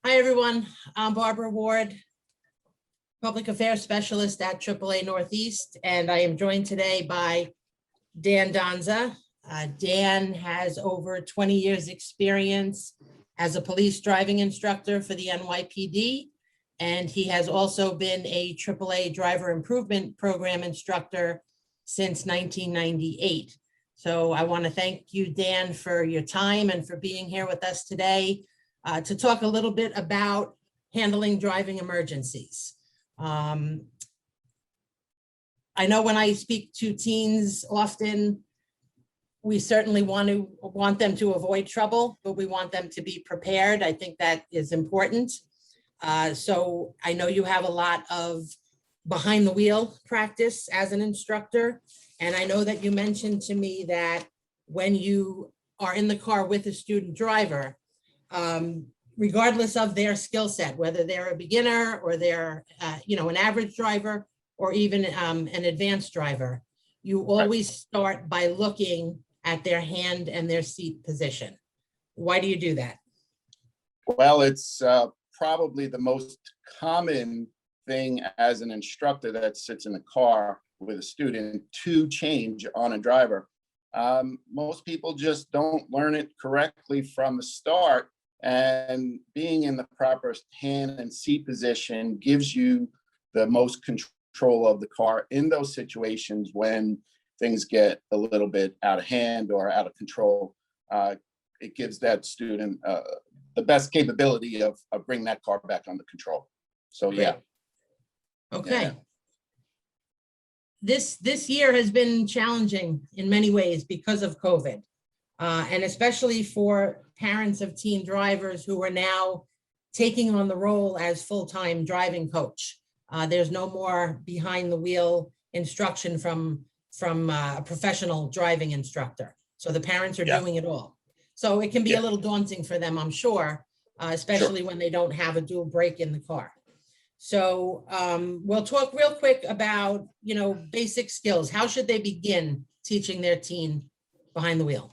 Hi, everyone. I'm Barbara Ward, Public Affairs Specialist at AAA Northeast, and I am joined today by Dan Donza. Dan has over 20 years experience as a police driving instructor for the NYPD, and he has also been a AAA Driver Improvement Program instructor since 1998. So I want to thank you, Dan, for your time and for being here with us today to talk a little bit about handling driving emergencies. I know when I speak to teens often, we certainly want them to avoid trouble, but we want them to be prepared. I think that is important. So I know you have a lot of behind the wheel practice as an instructor. And I know that you mentioned to me that when you are in the car with a student driver, regardless of their skill set, whether they're a beginner or they're an average driver or even an advanced driver, you always start by looking at their hand and their seat position. Why do you do that? Well, it's probably the most common thing as an instructor that sits in the car with a student to change on a driver. Most people just don't learn it correctly from the start, and being in the proper hand and seat position gives you the most control of the car in those situations when things get a little bit out of hand or out of control. It gives that student the best capability of bringing that car back under control. So, yeah. Okay. Yeah. This year has been challenging in many ways because of COVID, and especially for parents of teen drivers who are now taking on the role as full-time driving coach. There's no more behind the wheel instruction from a professional driving instructor. So the parents are doing it all. So it can be a little daunting for them, I'm sure, especially when they don't have a dual brake in the car. So we'll talk real quick about, basic skills. How should they begin teaching their teen behind the wheel?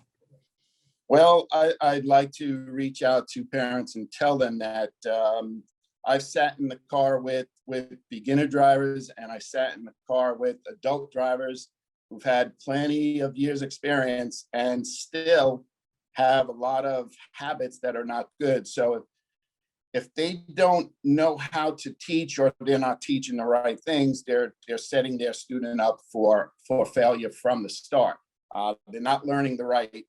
Well, I'd like to reach out to parents and tell them that I've sat in the car with beginner drivers, and I sat in the car with adult drivers who've had plenty of years experience and still have a lot of habits that are not good. So if they don't know how to teach, or they're not teaching the right things, they're setting their student up for failure from the start. They're not learning the right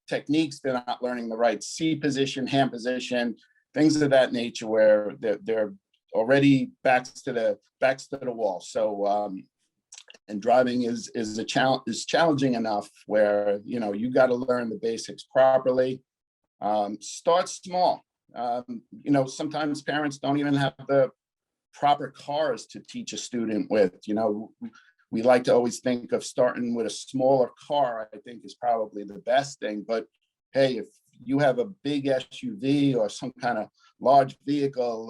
techniques. They're not learning the right seat position, hand position, things of that nature, where they're already backs to the wall. So and driving is challenging enough where you got to learn the basics properly. Start small. Sometimes parents don't even have the proper cars to teach a student with. We like to always think of starting with a smaller car, I think is probably the best thing. But hey, if you have a big SUV or some kind of large vehicle,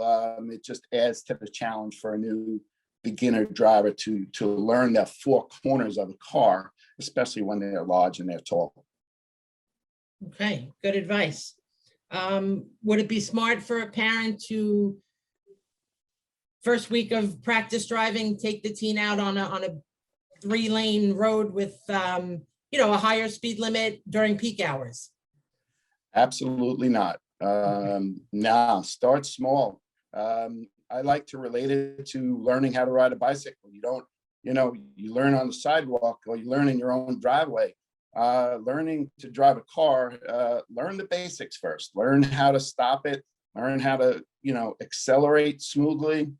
it just adds to the challenge for a new beginner driver to learn the four corners of a car, especially when they're large and they're tall. Okay, good advice. Would it be smart for a parent to, first week of practice driving, take the teen out on a 3-lane road with a higher speed limit during peak hours? Absolutely not. Nah, start small. I like to relate it to learning how to ride a bicycle. You learn on the sidewalk, or you learn in your own driveway. Learning to drive a car, learn the basics first. Learn how to stop it, learn how to, accelerate smoothly,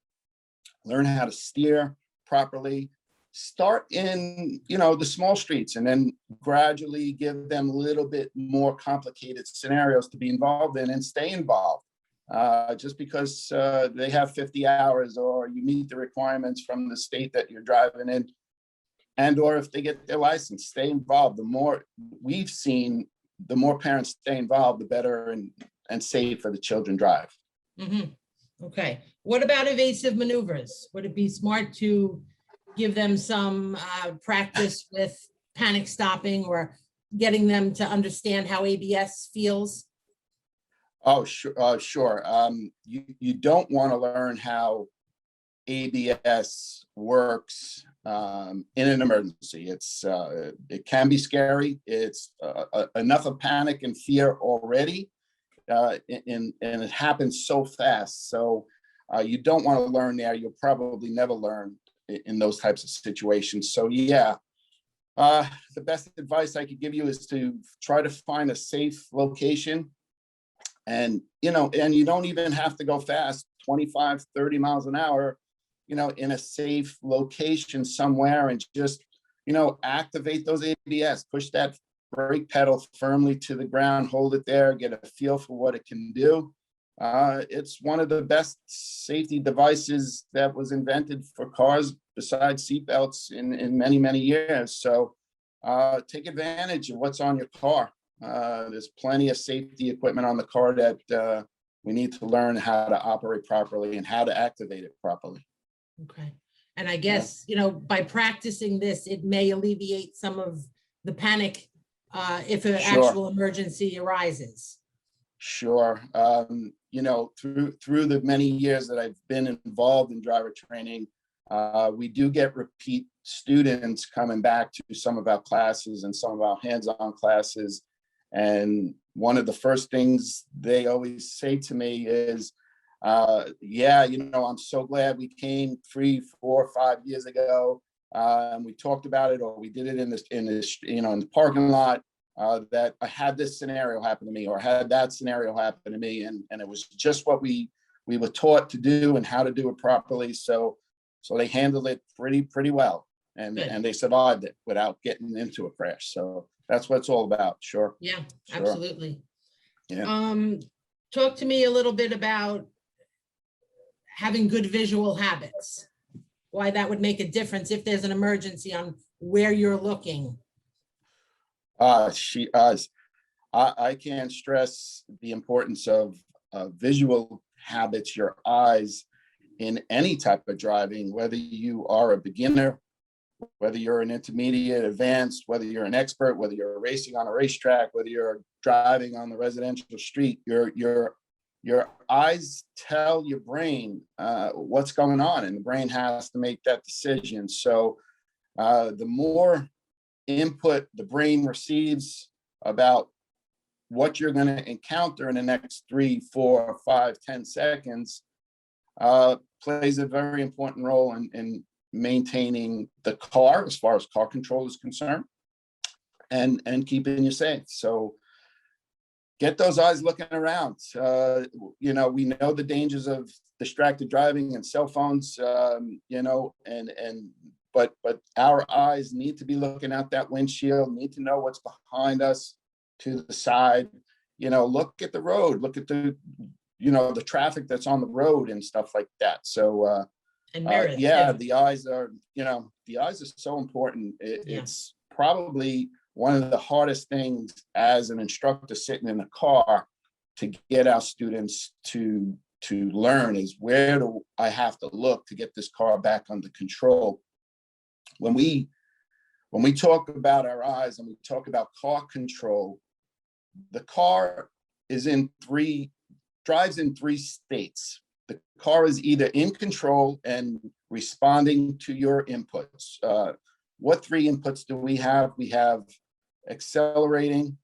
learn how to steer properly. Start in, the small streets, and then gradually give them a little bit more complicated scenarios to be involved in, and stay involved. Just because they have 50 hours or you meet the requirements from the state that you're driving in, and or if they get their license, stay involved. The more we've seen, the more parents stay involved, the better and safe for the children drive. Mm-hmm. Okay. What about evasive maneuvers? Would it be smart to give them some practice with panic stopping or getting them to understand how ABS feels? Oh, sure, sure. You don't want to learn how ABS works in an emergency. It can be scary. It's enough of panic and fear already, and it happens so fast. So you don't want to learn there. You'll probably never learn in those types of situations. So yeah, the best advice I could give you is to try to find a safe location. And, and you don't even have to go fast, 25, 30 miles an hour, in a safe location somewhere, and just, activate those ABS, push that brake pedal firmly to the ground, hold it there, get a feel for what it can do. It's one of the best safety devices that was invented for cars besides seatbelts in many, many years. So take advantage of what's on your car. There's plenty of safety equipment on the car that we need to learn how to operate properly and how to activate it properly. Okay. And I guess, by practicing this, it may alleviate some of the panic if an Sure. actual emergency arises. Sure. Through the many years that I've been involved in driver training, we do get repeat students coming back to some of our classes and some of our hands-on classes. And one of the first things they always say to me is, yeah, I'm so glad we came 3, 4, 5 years ago, and we talked about it, or we did it in the parking lot, that I had this scenario happen to me, or had that scenario happen to me. And it was just what we were taught to do and how to do it properly. So they handled it pretty well, and they survived it without getting into a crash. So that's what it's all about. Sure. Yeah, Sure. absolutely. Yeah. Talk to me a little bit about having good visual habits, why that would make a difference if there's an emergency on where you're looking. I can't stress the importance of visual habits, your eyes, in any type of driving, whether you are a beginner, whether you're an intermediate, advanced, whether you're an expert, whether you're racing on a racetrack, whether you're driving on the residential street, your eyes tell your brain what's going on, and the brain has to make that decision. So the more input the brain receives about what you're going to encounter in the next 3, 4, 5, 10 seconds, plays a very important role in maintaining the car as far as car control is concerned, and keeping you safe. So get those eyes looking around. We know the dangers of distracted driving and cell phones, but our eyes need to be looking out that windshield, need to know what's behind us, to the side, look at the road, look at the traffic that's on the road and stuff like that. So And mirrors, yeah, too. the eyes are so important. It's probably one of the hardest things as an instructor sitting in a car to get our students to learn is, where do I have to look to get this car back under control? When we talk about our eyes and we talk about car control, the car drives in 3 states. The car is either in control and responding to your inputs. What 3 inputs do we have? We have accelerating,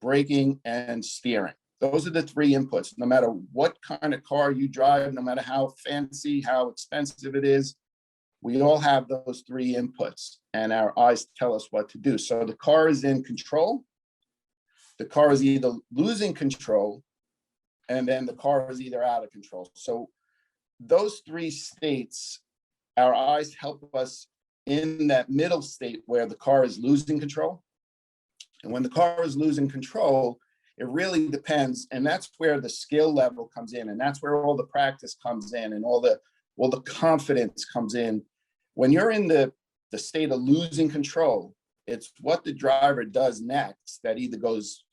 braking, and steering. Those are the 3 inputs. No matter what kind of car you drive, no matter how fancy, how expensive it is, we all have those 3 inputs, and our eyes tell us what to do. So the car is in control. The car is either losing control, and then the car is either out of control. So those 3 states, our eyes help us in that middle state where the car is losing control. And when the car is losing control, it really depends. And that's where the skill level comes in. And that's where all the practice comes in, and all the confidence comes in. When you're in the state of losing control, it's what the driver does next that either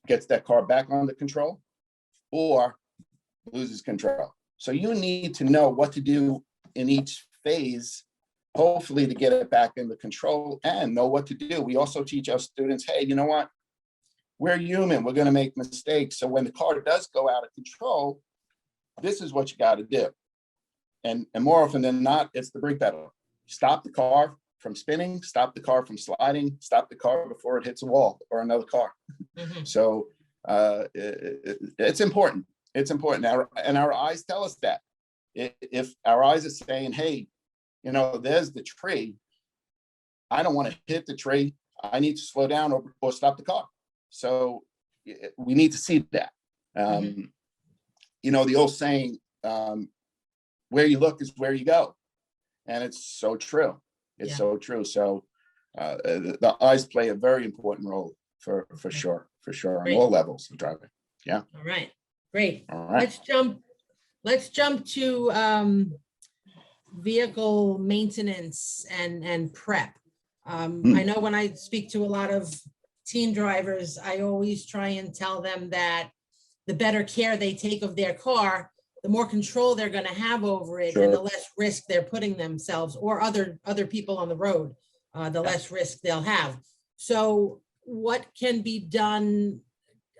gets that car back under control or loses control. So you need to know what to do in each phase, hopefully to get it back into control, and know what to do. We also teach our students, hey, you know what? we're human. We're going to make mistakes. So when the car does go out of control, this is what you got to do. And more often than not, it's the brake pedal. Stop the car from spinning, stop the car from sliding, stop the car before it hits a wall or another car. Mhm. So it's important. It's important. And our eyes tell us that. If our eyes are saying, hey, you know, there's the tree, I don't want to hit the tree, I need to slow down or stop the car. So we need to see that. You know, the old saying, where you look is where you go. And it's so true. It's so true. So the eyes play a very important role for sure, on all levels of driving. Yeah. All right, great. All right. Let's jump to vehicle maintenance and prep. I know when I speak to a lot of teen drivers, I always try and tell them that the better care they take of their car, the more control they're going to have over it, and the less risk they're putting themselves or other people on the road, the less risk they'll have. So what can be done,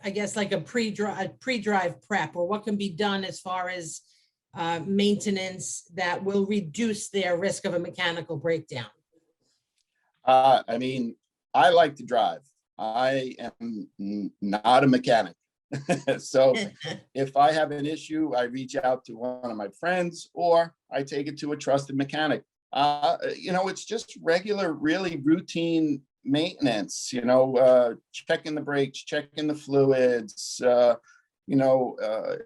I guess, like a pre-drive prep, or what can be done as far as maintenance that will reduce their risk of a mechanical breakdown? I mean, I like to drive. I am not a mechanic. So if I have an issue, I reach out to one of my friends or I take it to a trusted mechanic. You know, it's just regular, really routine maintenance, you know, checking the brakes, checking the fluids, you know,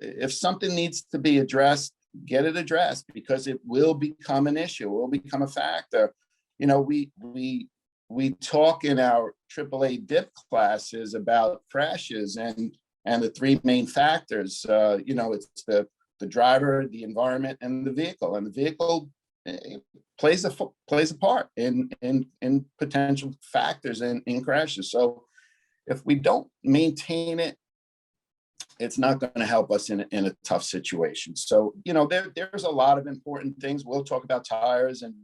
if something needs to be addressed, get it addressed, because it will become an issue, it will become a factor. You know, we talk in our AAA dip classes about crashes and the three main factors. You know, it's the driver, the environment, and the vehicle. And the vehicle plays a part in potential factors in crashes. So if we don't maintain it, it's not going to help us in a tough situation. So, you know, there's a lot of important things. We'll talk about tires and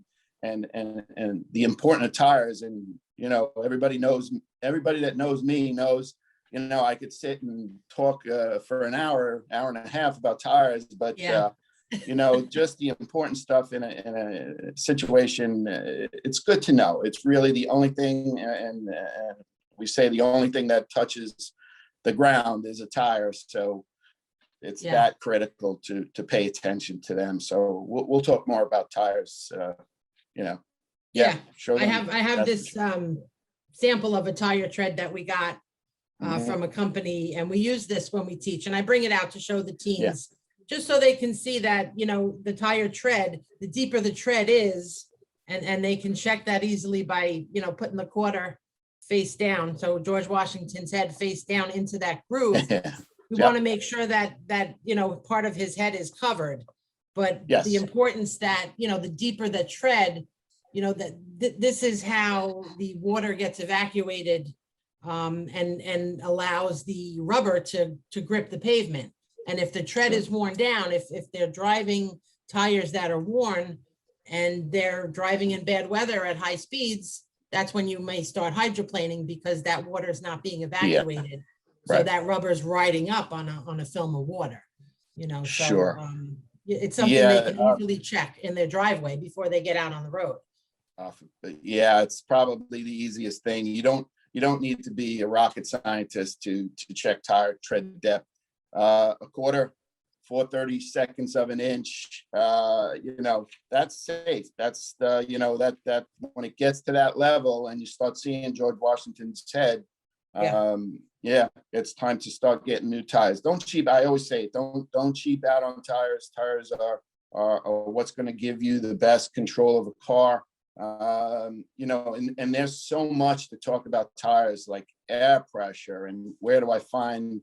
the importance of tires. And, you know, everybody that knows me knows, you know, I could sit and talk for an hour and a half about tires, but you know, just the important stuff in a situation, it's good to know. It's really the only thing, and we say the only thing that touches the ground is a tire. So it's that critical to pay attention to them. So we'll talk more about tires. You know, show them. I have this sample of a tire tread that we got from a company, and we use this when we teach, and I bring it out to show the teens, just so they can see that, you know, the tire tread, the deeper the tread is, and they can check that easily by, you know, putting the quarter face down. So George Washington's head face down into that groove. We want to make sure that, you know, part of his head is covered. But the importance that, you know, the deeper the tread, you know, that this is how the water gets evacuated and allows the rubber to grip the pavement. And if the tread is worn down, if they're driving tires that are worn and they're driving in bad weather at high speeds, that's when you may start hydroplaning, because that water is not being evacuated. So that rubber is riding up on a film of water, you know. So it's something they can easily check in their driveway before they get out on the road. Yeah, it's probably the easiest thing. You don't need to be a rocket scientist to check tire tread depth. A quarter, 4/32 of an inch, you know, that's safe. That's the, you know, that when it gets to that level and you start seeing George Washington's head, it's time to start getting new tires. Don't cheap. I always say, don't cheap out on tires. Tires are what's going to give you the best control of a car. You know, and there's so much to talk about tires, like air pressure, and where do I find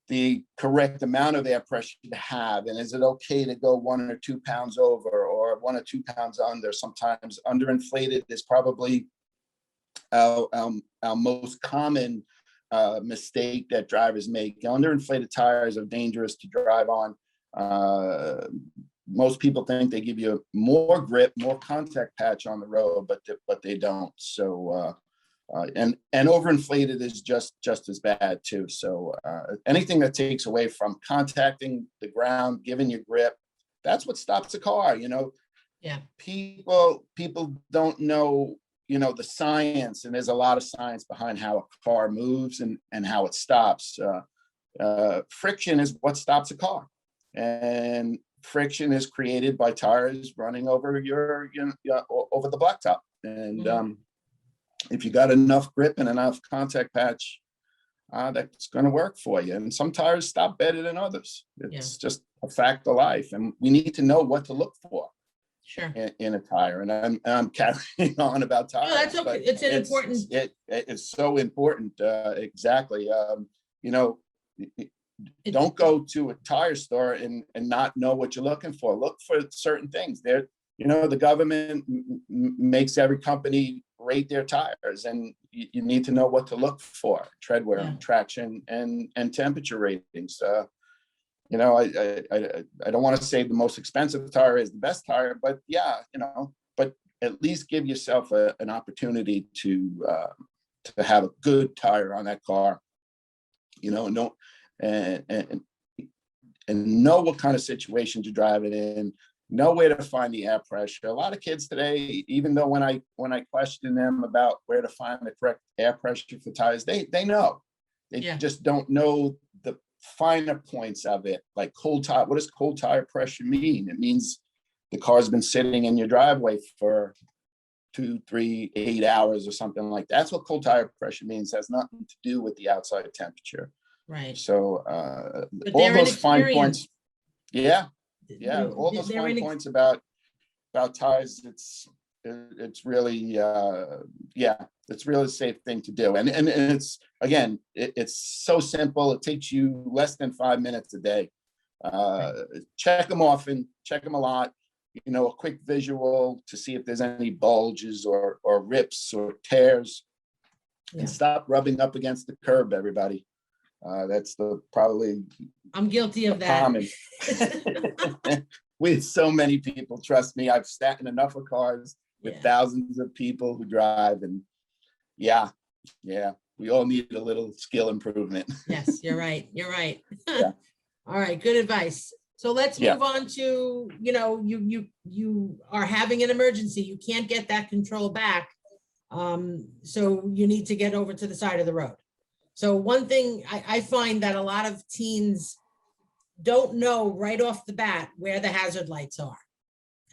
the correct amount of air pressure to have, and is it okay to go 1 or 2 pounds over or 1 or 2 pounds under? Sometimes underinflated is probably our most common mistake that drivers make. Underinflated tires are dangerous to drive on. Most people think they give you more grip, more contact patch on the road, but they don't. So And overinflated is just as bad too. So anything that takes away from contacting the ground, giving you grip, that's what stops a car. Yeah. People don't know, the science, and there's a lot of science behind how a car moves and how it stops. Friction is what stops a car, and friction is created by tires running over over the blacktop. And if you got enough grip and enough contact patch, that's going to work for you. And some tires stop better than others. It's just a fact of life, and we need to know what to look for. Sure. In a tire. And I'm carrying on about tires. No, that's okay. It's an important. It's so important. Exactly. Don't go to a tire store and not know what you're looking for. Look for certain things. There, the government makes every company rate their tires, and you need to know what to look for: tread wear, traction, and temperature ratings. I don't want to say the most expensive tire is the best tire, but but at least give yourself an opportunity to have a good tire on that car, and know what kind of situations you're driving in, know where to find the air pressure. A lot of kids today, even though when I question them about where to find the correct air pressure for tires, they know. They just don't know the finer points of it, like cold tire. What does cold tire pressure mean? It means the car's been sitting in your driveway for 2, 3, 8 hours or something like that. That's what cold tire pressure means. It has nothing to do with the outside temperature. Right. So all those fine points. All those fine points about tires, it's really it's really a safe thing to do. And it's, again, it's so simple. It takes you less than 5 minutes a day. Check them often, check them a lot, a quick visual to see if there's any bulges or rips or tears, and stop rubbing up against the curb, everybody. That's probably I'm guilty of that. Common. With so many people, trust me, I've sat in enough of cars with thousands of people who drive, and we all need a little skill improvement. Yes, you're right. All right, good advice. So let's move on to, you are having an emergency. You can't get that control back. So you need to get over to the side of the road. So one thing I find that a lot of teens don't know right off the bat where the hazard lights are.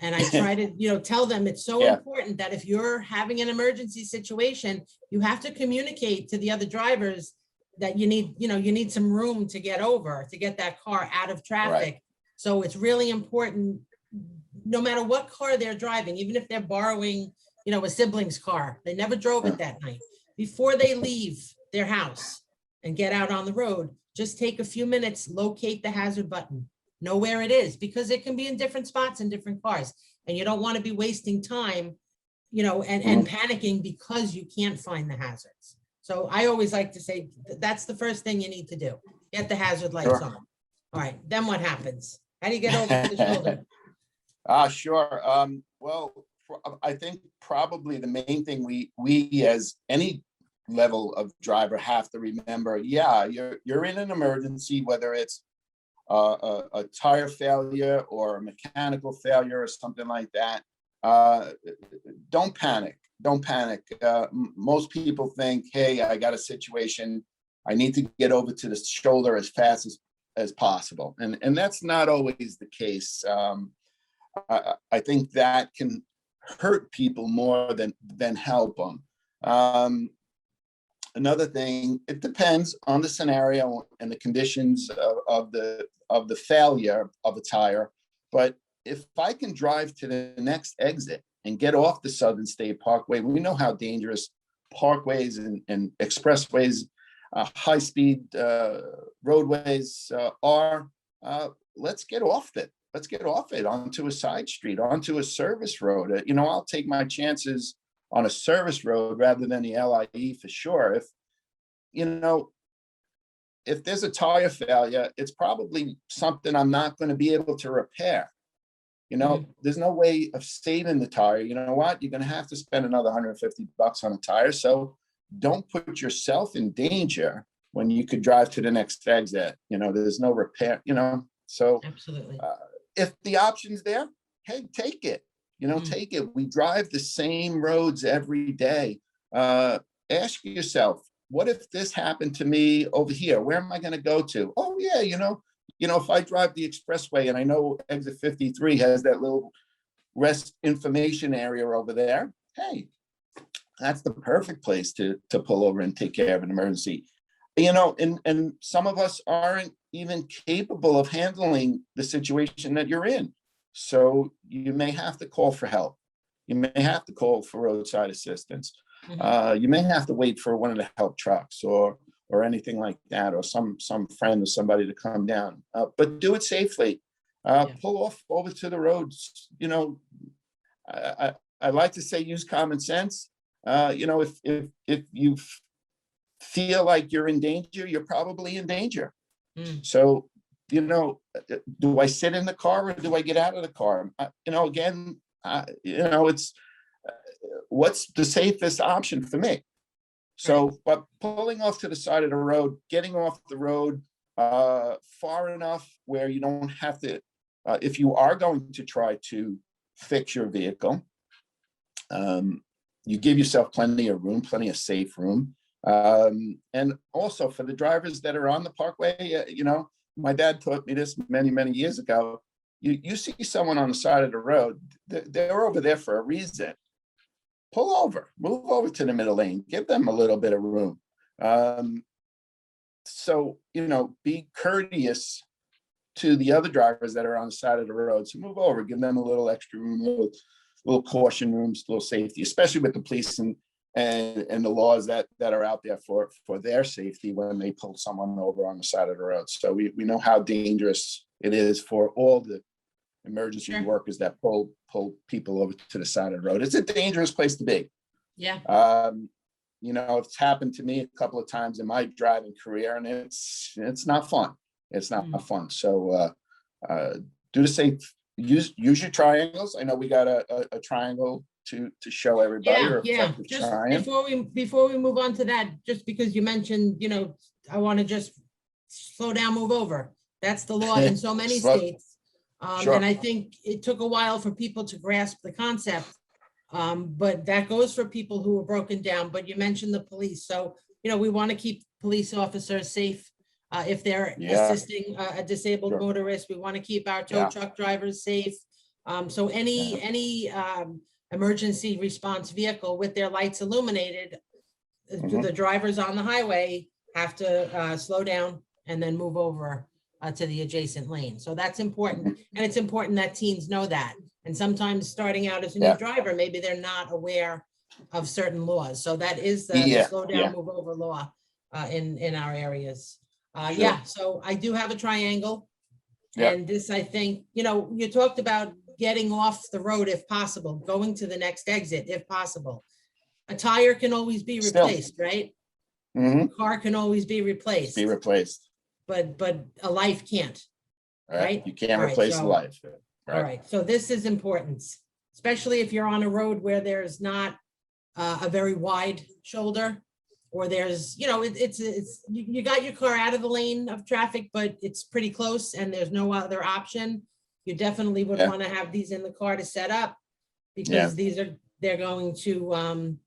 And I try to, tell them it's so important that if you're having an emergency situation, you have to communicate to the other drivers that you need some room to get over, to get that car out of traffic. Right. So it's really important, no matter what car they're driving, even if they're borrowing, a sibling's car, they never drove it that night. Before they leave their house and get out on the road, just take a few minutes, locate the hazard button, know where it is, because it can be in different spots in different cars. And you don't want to be wasting time, and panicking because you can't find the hazards. So I always like to say that's the first thing you need to do. Get the hazard lights on. All right, then what happens? How do you get over to the shoulder? Sure. Well, I think probably the main thing we as any level of driver have to remember, you're in an emergency, whether it's a tire failure or a mechanical failure or something like that. Don't panic. Most people think, hey, I got a situation, I need to get over to the shoulder as fast as possible. And that's not always the case. I think that can hurt people more than help them. Another thing, it depends on the scenario and the conditions of the failure of a tire. But if I can drive to the next exit and get off the Southern State Parkway, we know how dangerous parkways and expressways, high-speed roadways are. Let's get off it. Let's get off it onto a side street, onto a service road. I'll take my chances on a service road rather than the LIE for sure. If there's a tire failure, it's probably something I'm not going to be able to repair. There's no way of saving the tire. You know what? You're going to have to spend another $150 on a tire. So don't put yourself in danger when you could drive to the next exit. There's no repair, so Absolutely. if the option's there, hey, take it. Take it. We drive the same roads every day. Ask yourself, what if this happened to me over here? Where am I going to go to? Oh yeah, if I drive the expressway, and I know exit 53 has that little rest information area over there, hey, that's the perfect place to pull over and take care of an emergency. And some of us aren't even capable of handling the situation that you're in. So you may have to call for help. You may have to call for roadside assistance. You may have to wait for one of the help trucks or anything like that, or some friend or somebody to come down. But do it safely. Pull off over to the roads. I like to say use common sense. If you feel like you're in danger, you're probably in danger. So, do I sit in the car or do I get out of the car? It's what's the safest option for me? So, but pulling off to the side of the road, getting off the road far enough where you don't have to, if you are going to try to fix your vehicle, you give yourself plenty of room, plenty of safe room. And also for the drivers that are on the parkway, my dad taught me this many, many years ago. You see someone on the side of the road, they're over there for a reason. Pull over, move over to the middle lane, give them a little bit of room. So, be courteous to the other drivers that are on the side of the road. So move over, give them a little extra room, little caution rooms, little safety, especially with the police and the laws that are out there for their safety when they pull someone over on the side of the road. So we know how dangerous it is for all the emergency workers that pull people over to the side of the road. It's a dangerous place to be. Yeah. It's happened to me a couple of times in my driving career, and it's not fun. It's not fun. So do the safe. Use your triangles. I know we got a triangle to show everybody. Yeah. Just before we move on to that, just because you mentioned, I want to just slow down, move over. That's the law in so many states. And I think it took a while for people to grasp the concept. But that goes for people who are broken down. But you mentioned the police. So, we want to keep police officers safe. If they're assisting a disabled motorist, we want to keep our tow truck drivers safe. So any emergency response vehicle with their lights illuminated, the drivers on the highway have to slow down and then move over to the adjacent lane. So that's important. And it's important that teens know that. And sometimes starting out as a new driver, maybe they're not aware of certain laws. So that is the slow down, move over law in our areas. So I do have a triangle. And this, I think, you talked about getting off the road if possible, going to the next exit if possible. A tire can always be replaced, right? A car can always be replaced. But a life can't, right? You can't replace a life. All right, so this is important, especially if you're on a road where there's not a very wide shoulder, or there's, it's you got your car out of the lane of traffic, but it's pretty close and there's no other option. You definitely would want to have these in the car to set up, because they're going to,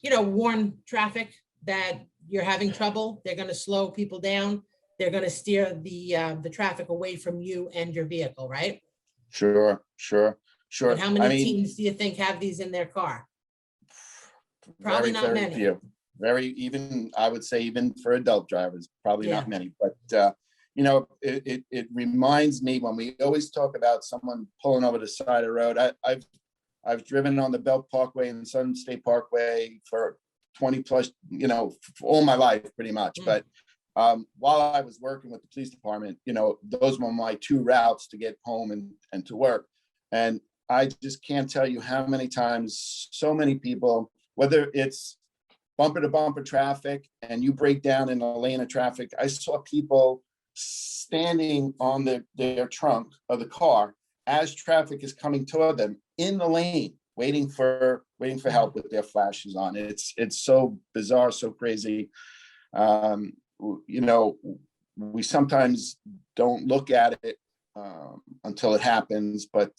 warn traffic that you're having trouble. They're going to slow people down. They're going to steer the traffic away from you and your vehicle, right? Sure. And how many teens do you think have these in their car? Probably not many. Few. I would say even for adult drivers, probably not many. But it reminds me when we always talk about someone pulling over the side of the road. I've driven on the Belt Parkway and Southern State Parkway for 20 plus, all my life pretty much. But while I was working with the police department, those were my two routes to get home and to work. And I just can't tell you how many times so many people, whether it's bumper to bumper traffic and you break down in a lane of traffic, I saw people standing on their trunk of the car as traffic is coming toward them in the lane, waiting for waiting for help with their flashes on. It's so bizarre, so crazy. You know, we sometimes don't look at it until it happens, but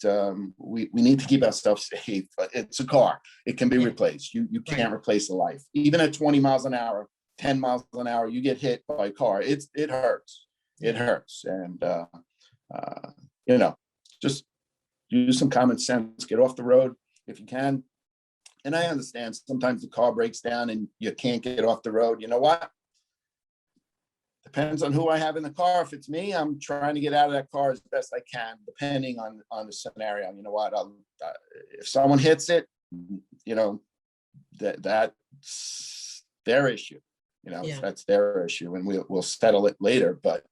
we need to keep ourselves safe. It's a car. It can be replaced. You can't replace a life. Even at 20 miles an hour, 10 miles an hour, you get hit by a car. It hurts. It hurts. And, you know, just use some common sense, get off the road if you can. And I understand sometimes the car breaks down and you can't get off the road. You know what? Depends on who I have in the car. If it's me, I'm trying to get out of that car as best I can, depending on the scenario. You know what? If someone hits it, you know, that's their issue. You know, that's their issue, and we'll settle it later. But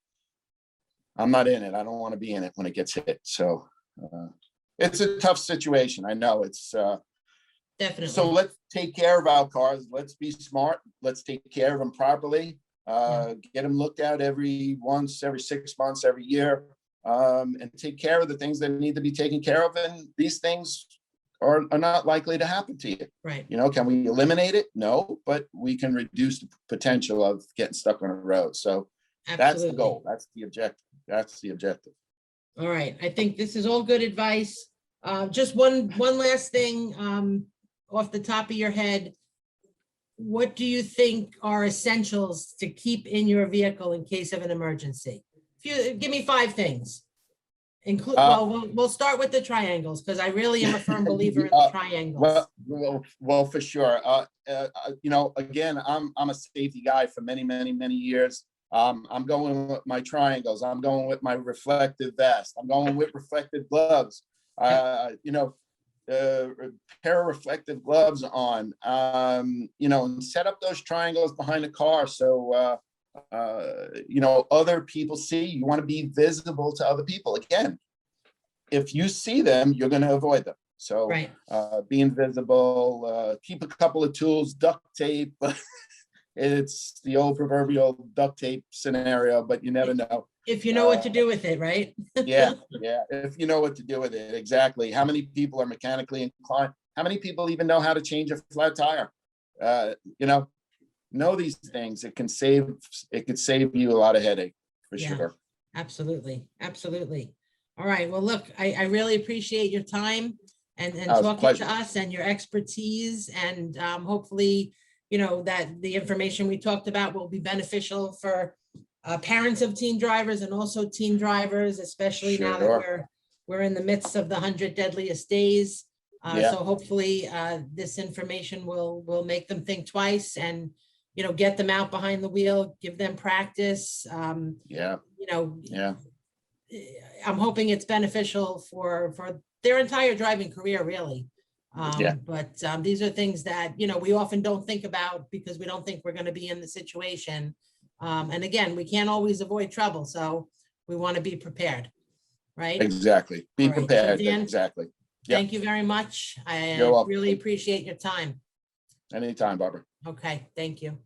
I'm not in it. I don't want to be in it when it gets hit. So it's a tough situation. I know it's Definitely. So let's take care of our cars. Let's be smart. Let's take care of them properly. Get them looked at every 6 months, every year, and take care of the things that need to be taken care of. And these things are not likely to happen to you. Right. You know, can we eliminate it? No, but we can reduce the potential of getting stuck on a road. So that's the goal. That's the objective. That's the objective. All right. I think this is all good advice. Just one last thing off the top of your head. What do you think are essentials to keep in your vehicle in case of an emergency? If you give me 5 things. Well, we'll start with the triangles, because I really am a firm believer in the triangles. Well, for sure. You know, again, I'm a safety guy for many years. I'm going with my triangles. I'm going with my reflective vest. I'm going with reflective gloves. You know, pair of reflective gloves on. You know, and set up those triangles behind the car so you know, other people see. You want to be visible to other people. Again, if you see them, you're going to avoid them. So be invisible, keep a couple of tools, duct tape. It's the old proverbial duct tape scenario, but you never know. If you know what to do with it, right? Yeah. If you know what to do with it, exactly. How many people are mechanically inclined? How many people even know how to change a flat tire? You know these things. It could save you a lot of headache for sure. Absolutely. All right. Well, look, I really appreciate your time and talking to us and your expertise, and hopefully, you know, that the information we talked about will be beneficial for parents of teen drivers and also teen drivers, especially now that we're in the midst of the 100 deadliest days. So hopefully this information will make them think twice and, you know, get them out behind the wheel, give them practice. You know, I'm hoping it's beneficial for their entire driving career, really. But these are things that, you know, we often don't think about because we don't think we're going to be in the situation. And again, we can't always avoid trouble. So we want to be prepared, right? Exactly. Be prepared. So Dan, exactly. Thank you very much. I really appreciate your time. Anytime, Barbara. Okay. Thank you.